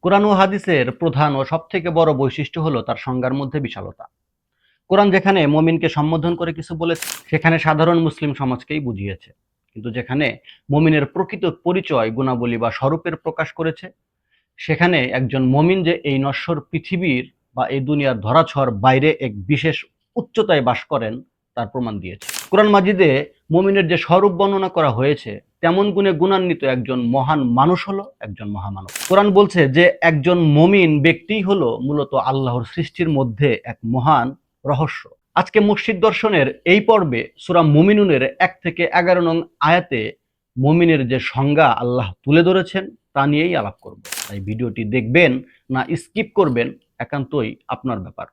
কোরআন ও হাদিসের প্রধান ও সবথেকে বড় বৈশিষ্ট্য হলো তার সংজ্ঞার মধ্যে বিশালতা। কোরআন যেখানে মুমিনকে সম্বোধন করে কিছু বলেছে, সেখানে সাধারণ মুসলিম সমাজকেই বুঝিয়েছে। কিন্তু যেখানে মুমিনের প্রকৃত পরিচয়, গুণাবলী বা স্বরূপের প্রকাশ করেছে, সেখানে একজন মুমিন যে এই নশ্বর পৃথিবীর বা এই দুনিয়ার ধরাছোঁয়ার বাইরে এক বিশেষ উচ্চতায় বাস করেন তার প্রমাণ দিয়েছে। কোরআন মাজিদে মুমিনের যে স্বরূপ বর্ণনা করা হয়েছে, তেমন গুণে গুণান্বিত একজন মহান মানুষ হলো একজন মহামানব। কোরআন বলছে যে একজন মুমিন ব্যক্তিই হলো মূলত আল্লাহর সৃষ্টির মধ্যে এক মহান রহস্য। আজকে মসজিদ দর্শনের এই পর্বে সূরা মুমিনুনের 1 থেকে 11 নং আয়াতে মুমিনের যে সংজ্ঞা আল্লাহ তুলে ধরেছেন তা নিয়েই আলাপ করব। তাই ভিডিওটি দেখবেন না স্কিপ করবেন একান্তই আপনার ব্যাপার।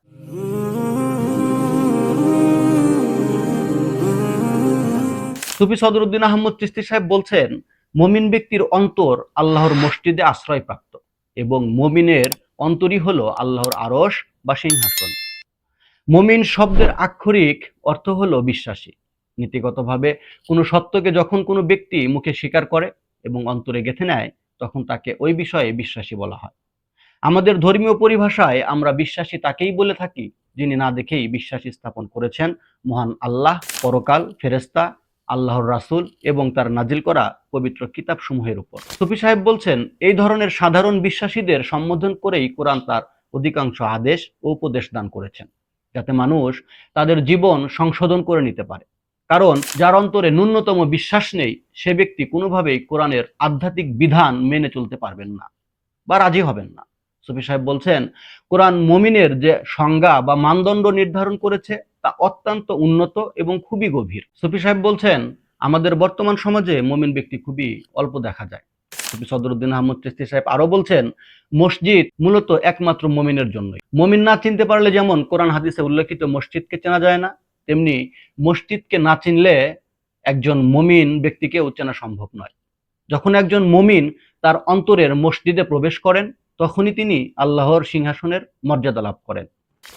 সুফি সদরুদ্দিন আহমদ চিশতি সাহেব বলছেন, মুমিন ব্যক্তির অন্তর আল্লাহর মসজিদে আশ্রয়প্রাপ্ত এবং মুমিনের অন্তরই হলো আল্লাহর আরশ বা সিংহাসন। মুমিন শব্দের আক্ষরিক অর্থ হলো বিশ্বাসী। নীতিগতভাবে কোনো সত্যকে যখন কোনো ব্যক্তি মুখে স্বীকার করে এবং অন্তরে গেঁথে নেয়, তখন তাকে ওই বিষয়ে বিশ্বাসী বলা হয়। আমাদের ধর্মীয় পরিভাষায় আমরা বিশ্বাসী তাকেই বলে থাকি যিনি না দেখেই বিশ্বাস স্থাপন করেছেন মহান আল্লাহ, পরকাল, ফেরেশতা, আল্লাহর রাসূল এবং তার নাজিল করা পবিত্র কিতাবসমূহের উপর। সুফি সাহেব বলছেন, এই ধরনের সাধারণ বিশ্বাসীদের সম্বোধন করেই কোরআন তার অধিকাংশ আদেশ ও উপদেশ দান করেছেন, যাতে মানুষ তাদের জীবন সংশোধন করে নিতে পারে। কারণ যার অন্তরে ন্যূনতম বিশ্বাস নেই, সে ব্যক্তি কোনোভাবেই কোরআনের আধ্যাত্মিক বিধান মেনে চলতে পারবেন না বা রাজি হবেন না। সুফি সাহেব বলছেন, কোরআন মুমিনের যে সংজ্ঞা বা মানদণ্ড নির্ধারণ করেছে তা অত্যন্ত উন্নত এবং খুবই গভীর। সুফি সাহেব বলছেন, আমাদের বর্তমান সমাজে মুমিন ব্যক্তি খুবই অল্প দেখা যায়। সুফি সদরুদ্দিন আহমদ চিশতি সাহেব আরো বলছেন, মসজিদ মূলত একমাত্র মুমিনের জন্যই। মুমিন না চিনতে পারলে যেমন কোরআন হাদিসে উল্লেখিত মসজিদকে চেনা যায় না, তেমনি মসজিদকে না চিনলে একজন মুমিন ব্যক্তিকেও চেনা সম্ভব নয়। যখন একজন মুমিন তার অন্তরের মসজিদে প্রবেশ করেন, তখনই তিনি আল্লাহর সিংহাসনের মর্যাদা লাভ করেন।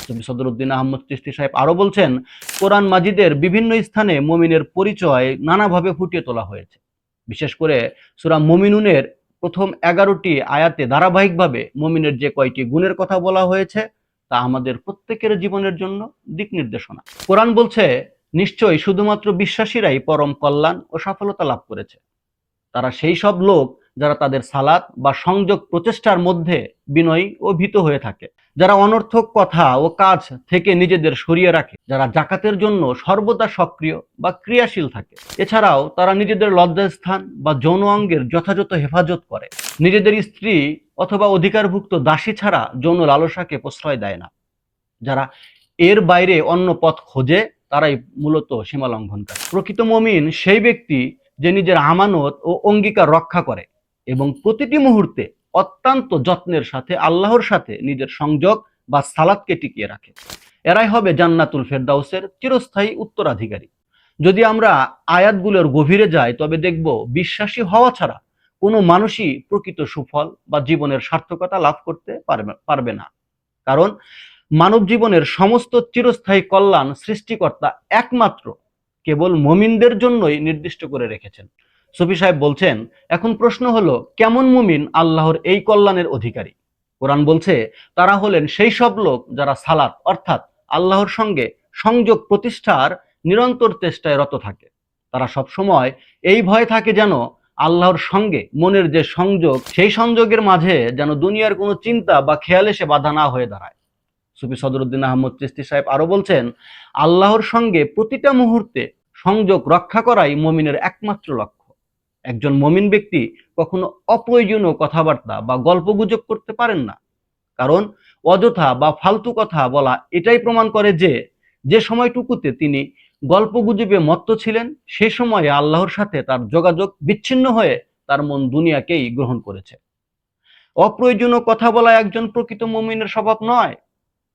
সুফি সদরুদ্দিন আহমদ চিশতি সাহেব আরো বলছেন, কোরআন মাজিদের বিভিন্ন স্থানে মুমিনের পরিচয় নানাভাবে ফুটিয়ে তোলা হয়েছে। বিশেষ করে সূরা মুমিনুনের প্রথম 11টি আয়াতে ধারাবাহিকভাবে মুমিনের যে কয়টি গুণের কথা বলা হয়েছে তা আমাদের প্রত্যেকের জীবনের জন্য দিক নির্দেশনা। কোরআন বলছে, নিশ্চয়ই শুধুমাত্র বিশ্বাসীরাই পরম কল্যাণ ও সফলতা লাভ করেছে। তারা সেই সব লোক যারা তাদের সালাত বা সংযোগ প্রচেষ্টার মধ্যে বিনয়ী ও ভীত হয়ে থাকে, যারা অনর্থক কথা ও কাজ থেকে নিজেদের সরিয়ে রাখে, যারা জাকাতের জন্য সর্বদা সক্রিয় বা ক্রিয়াশীল থাকে। এছাড়াও তারা নিজেদের লজ্জাস্থান বা যৌন অঙ্গের যথাযথ হেফাজত করে। নিজেদের স্ত্রী অথবা অধিকারভুক্ত দাসী ছাড়া যৌন লালসাকে প্রশ্রয় দেয় না। যারা এর বাইরে অন্য পথ খোঁজে তারাই মূলত সীমা লঙ্ঘনকারী। প্রকৃত মুমিন সেই ব্যক্তি যে নিজের আমানত ও অঙ্গীকার রক্ষা করে এবং প্রতিটি মুহূর্তে অত্যন্ত যত্নের সাথে আল্লাহর সাথে নিজের সংযোগ বা সালাতকে টিকিয়ে রাখে। এরাই হবে জান্নাতুল ফেরদাউসের চিরস্থায়ী উত্তরাধিকারী। যদি আমরা আয়াতগুলোর গভীরে যাই, তবে দেখব বিশ্বাসী হওয়া ছাড়া কোনো মানুষই প্রকৃত সুফল বা জীবনের সার্থকতা লাভ করতে পারবে না। কারণ মানব জীবনের সমস্ত চিরস্থায়ী কল্যাণ সৃষ্টিকর্তা একমাত্র কেবল মুমিনদের জন্যই নির্দিষ্ট করে রেখেছেন। সুফি সাহেব বলছেন, এখন প্রশ্ন হলো, কেমন মুমিন আল্লাহর এই কল্যাণের অধিকারী? কোরআন বলছে, তারা হলেন সেই সব লোক যারা সালাত অর্থাৎ আল্লাহর সঙ্গে সংযোগ প্রতিষ্ঠার নিরন্তর চেষ্টায় রত থাকে। তারা সব সময় এই ভয় থাকে যেন আল্লাহর সঙ্গে মনের যে সংযোগ, সেই সংযোগের মাঝে যেন দুনিয়ার কোনো চিন্তা বা খেয়াল এসে বাধা না হয়ে দাঁড়ায়। সুফি সদরুদ্দিন আহমদ চিশতি সাহেব আরো বলছেন, আল্লাহর সঙ্গে প্রতিটা মুহূর্তে সংযোগ রক্ষা করাই মুমিনের একমাত্র লক্ষ্য। একজন মুমিন ব্যক্তি কখনো অপ্রয়োজনীয় কথাবার্তা বা গল্পগুজব করতে পারেন না। কারণ অযথা বা ফালতু কথা বলা এটাই প্রমাণ করে যে যে সময়টুকুতে তিনি গল্পগুজবে মত্ত ছিলেন, সে সময়ে আল্লাহর সাথে তার যোগাযোগ বিচ্ছিন্ন হয়ে তার মন দুনিয়াকেই গ্রহণ করেছে। অপ্রয়োজনীয় কথা বলা একজন প্রকৃত মুমিনের স্বভাব নয়।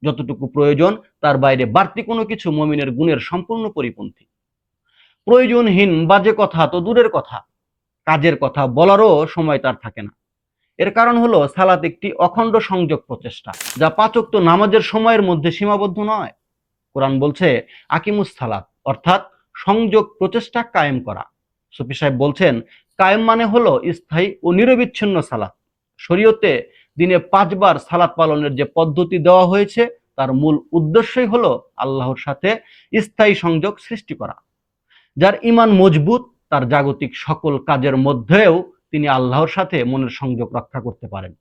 যতটুকু প্রয়োজন তার বাইরে বাড়তি কোনো কিছু মুমিনের গুণের সম্পূর্ণ পরিপন্থী। প্রয়োজনহীন বাজে কথা তো দূরের কথা, কাজের কথা বলারও সময় তার থাকে না। এর কারণ হলো সালাত একটি অখণ্ড সংযোগ প্রচেষ্টা, যা 5 ওয়াক্ত নামাজের সময়ের মধ্যে সীমাবদ্ধ নয়। কোরআন বলছে, আকিমুস সালাত অর্থাৎ সংযোগ প্রচেষ্টা কায়েম করা। সুফি সাহেব বলছেন, কায়েম মানে হলো স্থায়ী ও নিরবিচ্ছিন্ন সালাত। শরীয়তে দিনে 5 বার সালাত পালনের যে পদ্ধতি দেওয়া হয়েছে তার মূল উদ্দেশ্যই হলো আল্লাহর সাথে স্থায়ী সংযোগ সৃষ্টি করা। যার ঈমান মজবুত তার জাগতিক সকল কাজের মধ্যেও তিনি আল্লাহর সাথে মনের সংযোগ রক্ষা করতে পারেন।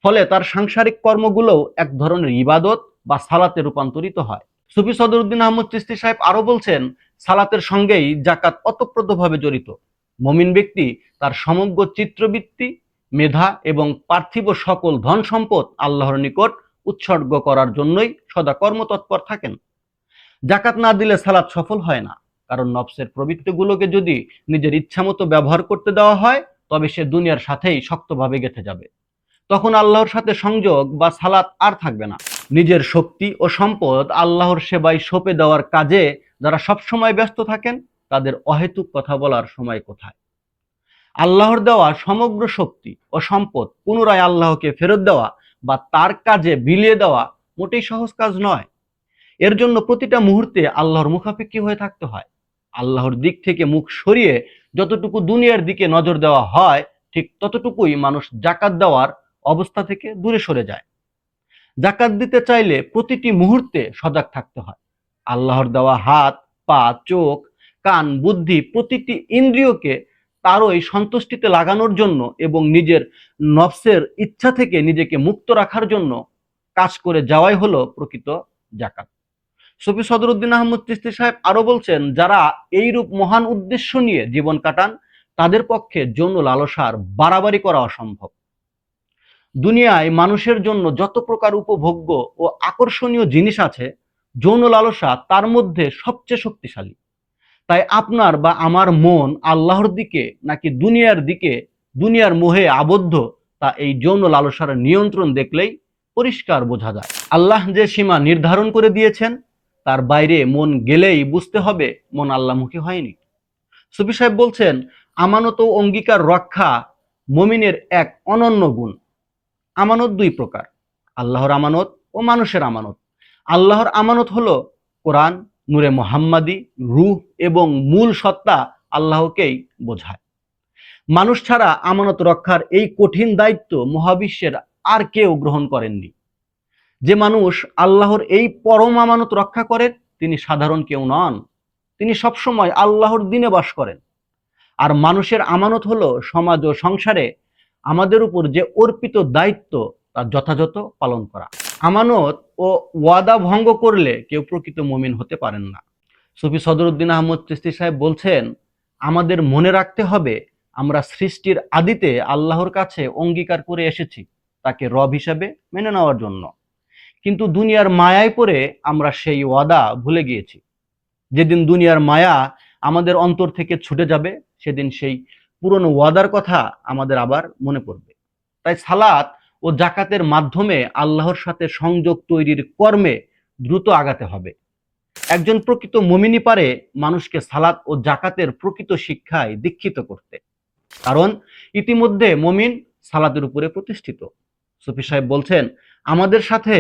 ফলে তার সাংসারিক কর্মগুলোও এক ধরনের ইবাদত বা সালাতে রূপান্তরিত হয়। সুফি সদরুদ্দিন আহমদ চিশতি সাহেব আরো বলছেন, সালাতের সঙ্গেই জাকাত ওতপ্রোতভাবে জড়িত। মুমিন ব্যক্তি তার সমগ্র চিত্রবৃত্তি, মেধা এবং পার্থিব সকল ধন সম্পদ আল্লাহর নিকট উৎসর্গ করার জন্যই সদা কর্মতৎপর থাকেন। জাকাত না দিলে সালাত সফল হয় না, কারণ নফসের প্রবৃত্তিগুলোকে যদি নিজের ইচ্ছামতো ব্যবহার করতে দেওয়া হয় তবে সে দুনিয়ার সাথেই শক্তভাবে গেঁথে যাবে। তখন আল্লাহর সাথে সংযোগ বা সালাত আর থাকবে না। নিজের শক্তি ও সম্পদ আল্লাহর সেবায় সঁপে দেওয়ার কাজে যারা সবসময় ব্যস্ত থাকেন তাদের অহেতুক কথা বলার সময় কোথায়? আল্লাহর দেওয়া সমগ্র শক্তি ও সম্পদ পুনরায় আল্লাহকে ফেরত দেওয়া বা তার কাজে বিলিয়ে দেওয়া মোটেই সহজ কাজ নয়। এর জন্য প্রতিটা মুহূর্তে আল্লাহর মুখাপেক্ষী হয়ে থাকতে হয়। আল্লাহর দিক থেকে মুখ সরিয়ে যতটুকু দুনিয়ার দিকে নজর দেওয়া হয় ঠিক ততটুকুই মানুষ জাকাত দেওয়ার অবস্থা থেকে দূরে সরে যায়। জাকাত দিতে চাইলে প্রতিটি মুহূর্তে সজাগ থাকতে হয়। আল্লাহর দেওয়া হাত, পা, চোখ, কান, বুদ্ধি প্রতিটি ইন্দ্রিয়কে তারই সন্তুষ্টিতে লাগানোর জন্য এবং নিজের নফসের ইচ্ছা থেকে নিজেকে মুক্ত রাখার জন্য কাজ করে যাওয়াই হলো প্রকৃত জাকাত। সুফি সদরুদ্দিন আহমদ চিশতি সাহেব আরো বলছেন, যারা এইরূপ মহান উদ্দেশ্য নিয়ে জীবন কাটান তাদের পক্ষে যৌন লালসার বাড়াবাড়ি করা অসম্ভব। দুনিয়ায় মানুষের জন্য যত প্রকার উপভোগ্য ও আকর্ষণীয় জিনিস আছে, যৌন লালসা তার মধ্যে সবচেয়ে শক্তিশালী। তাই আপনার বা আমার মন আল্লাহর দিকে নাকি দুনিয়ার দিকে, দুনিয়ার মোহে আবদ্ধ তা এই যৌন লালসার নিয়ন্ত্রণ দেখলেই পরিষ্কার বোঝা যায়। আল্লাহ যে সীমা নির্ধারণ করে দিয়েছেন তার বাইরে মন গেলেই বুঝতে হবে মন আল্লাহমুখী হয়নি। সুফি সাহেব বলছেন, আমানত ও অঙ্গীকার রক্ষা মুমিনের এক অনন্য গুণ। আমানত 2 প্রকার, আল্লাহর আমানত ও মানুষের আমানত। আল্লাহর আমানত হলো কোরআন, নূরে মুহাম্মাদি, রূহ এবং মূল সত্তা আল্লাহকেই বোঝায়। মানুষ ছাড়া আমানত রক্ষার এই কঠিন দায়িত্ব মহাবিশ্বের আর কেউ গ্রহণ করেননি। যে মানুষ আল্লাহর এই পরম আমানত রক্ষা করেন তিনি সাধারণ কেউ নন, তিনি সবসময় আল্লাহর দিনে বাস করেন। আর মানুষের আমানত হলো সমাজ ও সংসারে আমাদের উপর যে অর্পিত দায়িত্ব তা যথাযথ পালন করা। আমানত ও ওয়াদা ভঙ্গ করলে কেউ প্রকৃত মুমিন হতে পারেন না। সুফি সদরুদ্দিন আহমদ চিশতি সাহেব বলছেন, আমাদের মনে রাখতে হবে আমরা সৃষ্টির আদিতে আল্লাহর কাছে অঙ্গীকার করে এসেছি তাকে রব হিসাবে মেনে নেওয়ার জন্য। কিন্তু দুনিয়ার মায়ায় পড়ে আমরা সেই ওয়াদা ভুলে গিয়েছি। যেদিন দুনিয়ার মায়া আমাদের অন্তর থেকে ছুটে যাবে সেদিন সেই পুরনো ওয়াদার কথা আমাদের আবার মনে পড়বে। তাই সালাত ও জাকাতের মাধ্যমে আল্লাহর সাথে সংযোগ তৈরির কর্মে দ্রুত আগাতে হবে। একজন প্রকৃত মুমিনই পারে মানুষকে সালাত ও জাকাতের প্রকৃত শিক্ষায় দীক্ষিত করতে, কারণ ইতিমধ্যে মুমিন সালাতের উপরে প্রতিষ্ঠিত। সুফি সাহেব বলছেন, আমাদের সাথে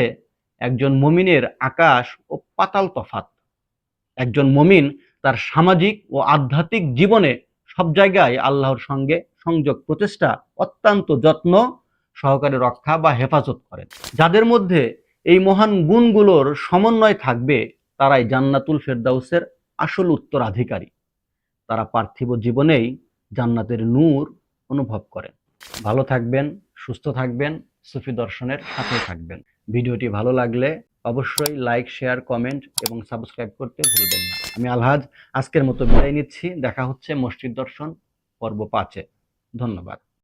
একজন মুমিনের আকাশ ও পাতাল তফাত। একজন মুমিন তার সামাজিক ও আধ্যাত্মিক জীবনে সব জায়গায় আল্লাহর সঙ্গে সংযোগ প্রচেষ্টা অত্যন্ত যত্ন সহকারে রক্ষা বা হেফাজত করেন। যাদের মধ্যে এই মহান গুণগুলোর সমন্বয় থাকবে তারাই জান্নাতুল ফেরদাউসের আসল উত্তরাধিকারী। তারা পার্থিব জীবনেই জান্নাতের নূর অনুভব করেন। ভালো থাকবেন, সুস্থ থাকবেন, সুফি দর্শনের সাথে থাকবেন। ভিডিওটি ভালো লাগলে অবশ্যই লাইক, শেয়ার, কমেন্ট এবং সাবস্ক্রাইব করতে ভুলবেন না। আমি আলহাজ আজকের মতো বিদায় নিচ্ছি। দেখা হচ্ছে মসজিদ দর্শন পর্ব 5-এ। ধন্যবাদ।